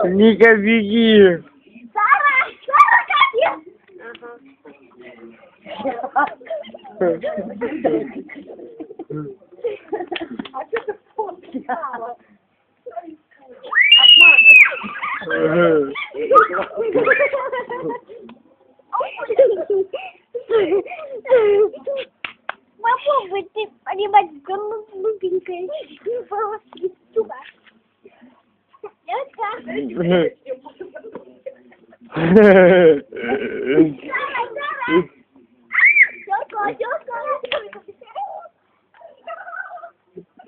Ника, беги! А что ты фотки стала? Попробуй ты понимать голубенькая. Волоски туда.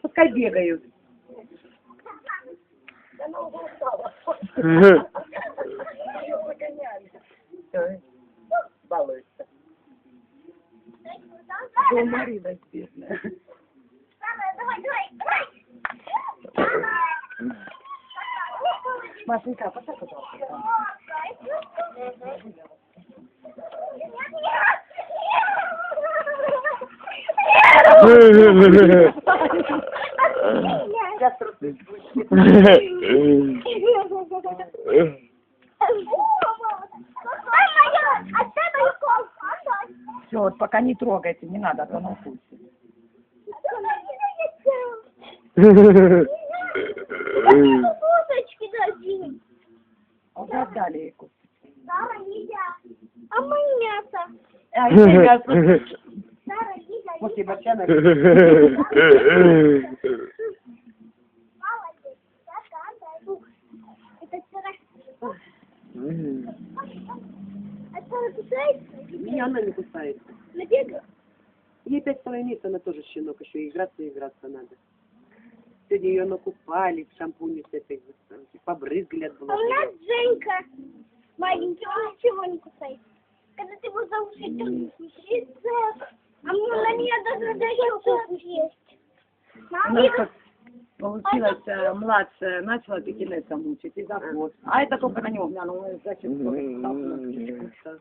Пускай бегают. Все, балуется. О, Марина, бедная. Машенька, поставь, пожалуйста. Сейчас просто все, вот пока не трогайте, не надо, а то она укусит. Кусочки дадим. Уже отдали ей кусок. Сара, нельзя. А мы мясо. А еще мясо. Сара, нельзя. После борщана. Молодец. Это вчера. А Сара кусается? Не, она не кусается. Набегала? Ей 5,5 месяцев, она тоже щенок, еще играться и играться надо. Сегодня ее накупали, в шампуне с этой, побрызгали от А у нас Женька маленький, он ничего не кусает. Когда ты его за уши тянешь, а на меня даже дает есть. У нас как получилось, младшая начала пекинесом мучить и за хвост. А это только на него глянул, значит, стал.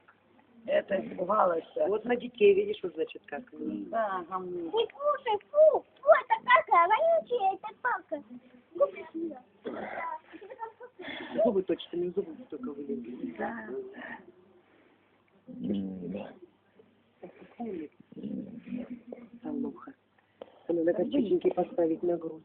Это испугалось. Вот на детей, видишь, вот значит как. Да, гамну. Не кушай, фу, фу, это какая, вонючая, это палка. Кушай. Зубы точно, не зубы только вылезли. Да. Солоха. Надо как чистенький поставить на грудь.